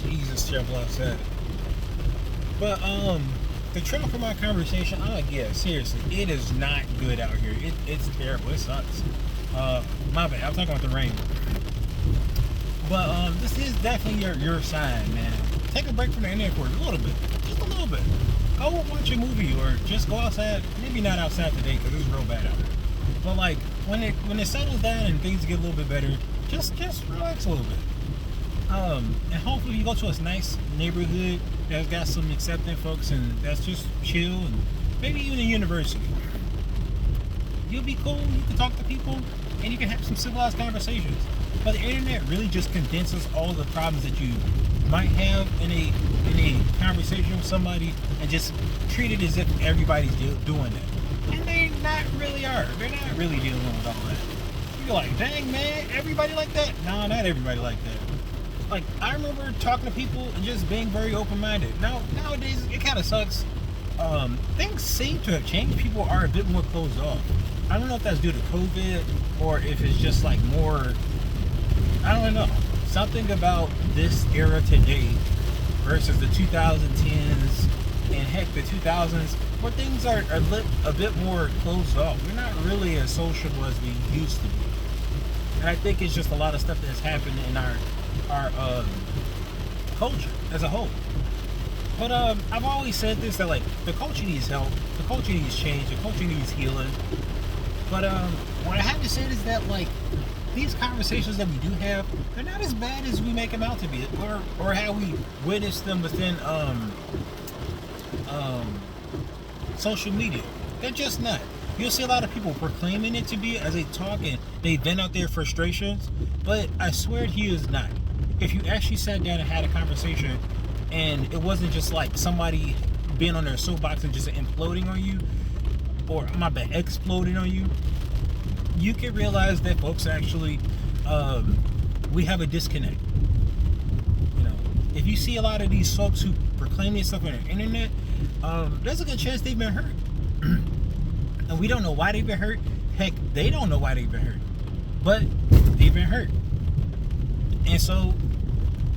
Jesus, trouble outside. But the trail for my conversation, yeah, seriously, it is not good out here. It's terrible. It sucks. My bad. I'm talking about the rain. But this is definitely your sign, man. Take a break from the internet for a little bit, just a little bit. Go watch a movie or just go outside. Maybe not outside today because it's real bad out here. But like when it settles down and things get a little bit better, just relax a little bit. And hopefully you go to a nice neighborhood that's got some accepting folks and that's just chill, and maybe even a university. You'll be cool. You can talk to people and you can have some civilized conversations. But the internet really just condenses all the problems that you might have in a conversation with somebody and just treat it as if everybody's doing that. And they not really are. They're not really dealing with all that. You're like, dang man, everybody like that? No, not everybody like that. Like, I remember talking to people and just being very open-minded. Nowadays, it kind of sucks. Things seem to have changed. People are a bit more closed off. I don't know if that's due to COVID or if it's just like more, I don't know. Something about this era today versus the 2010s and heck the 2000s where things are a bit more closed off. We're not really as sociable as we used to be. And I think it's just a lot of stuff that's happened in our culture as a whole. But I've always said this, that like the culture needs help, the culture needs change, the culture needs healing. But what I have to say is that like these conversations that we do have, they're not as bad as we make them out to be, or how we witness them within social media. They're just not. You'll see a lot of people proclaiming it to be as they talk and they vent out their frustrations, but I swear to you it's not. If you actually sat down and had a conversation and it wasn't just like somebody being on their soapbox and just imploding on you, or my bad, exploding on you, you can realize that folks actually, we have a disconnect. You know, if you see a lot of these folks who proclaim this stuff on the internet, there's a good chance they've been hurt. And we don't know why they've been hurt. Heck, they don't know why they've been hurt. But they've been hurt. And so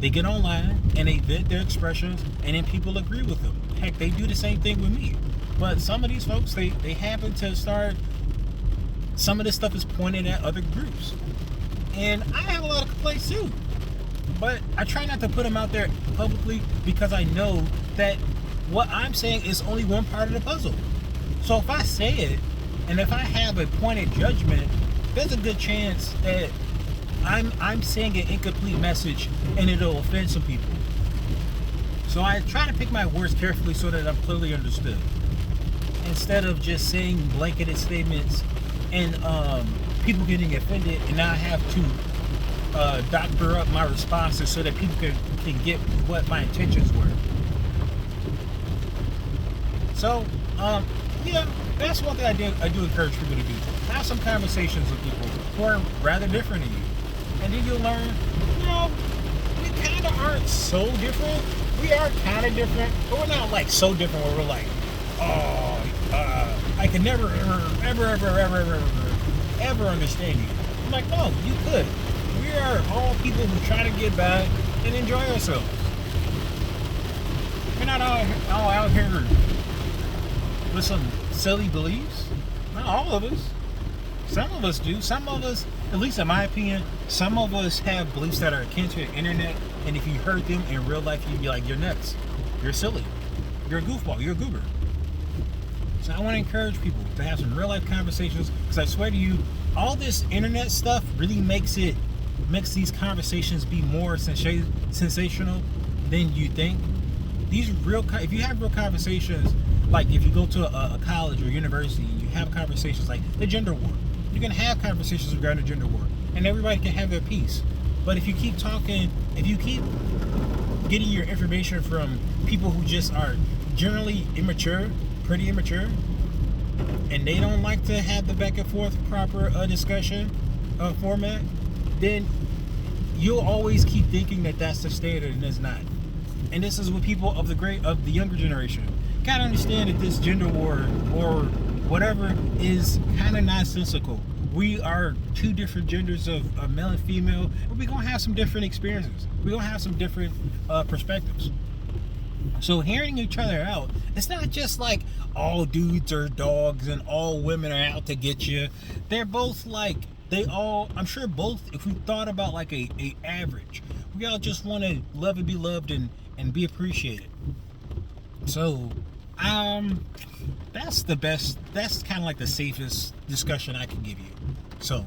they get online and they vent their expressions and then people agree with them. Heck, they do the same thing with me. But some of these folks, they happen to start, some of this stuff is pointed at other groups. And I have a lot of complaints too. But I try not to put them out there publicly because I know that what I'm saying is only one part of the puzzle. So if I say it, and if I have a pointed judgment, there's a good chance that I'm saying an incomplete message and it'll offend some people. So I try to pick my words carefully so that I'm clearly understood, instead of just saying blanketed statements and people getting offended, and now I have to doctor up my responses so that people can get what my intentions were. So, yeah, that's one thing I do encourage people to do. Have some conversations with people who are rather different than you. And then you'll learn, you know, we kind of aren't so different. We are kind of different, but we're not like so different where we're like, I can never, ever understand you. I'm like, no, you could. We are all people who try to get by and enjoy ourselves. We're not all out here with some silly beliefs. Not all of us. Some of us do. Some of us, at least in my opinion, some of us have beliefs that are akin to the internet, and if you heard them in real life, you'd be like, you're nuts. You're silly. You're a goofball. You're a goober. So I want to encourage people to have some real life conversations, because I swear to you, all this internet stuff really makes these conversations be more sensational than you think. If you have real conversations, like if you go to a college or university and you have conversations like the gender war, you can have conversations regarding the gender war and everybody can have their piece. But if you keep talking, if you keep getting your information from people who just are generally pretty immature, and they don't like to have the back and forth proper discussion format, then you'll always keep thinking that that's the standard, and it's not. And this is what people of the younger generation gotta understand, that this gender war or whatever is kind of nonsensical. we are two different genders of male and female, and we're gonna have some different experiences. We're gonna have some different perspectives. So hearing each other out, it's not just like all dudes are dogs and all women are out to get you. They're both like, I'm sure both, if we thought about like a average, we all just want to love and be loved and be appreciated. So that's kind of like the safest discussion I can give you. So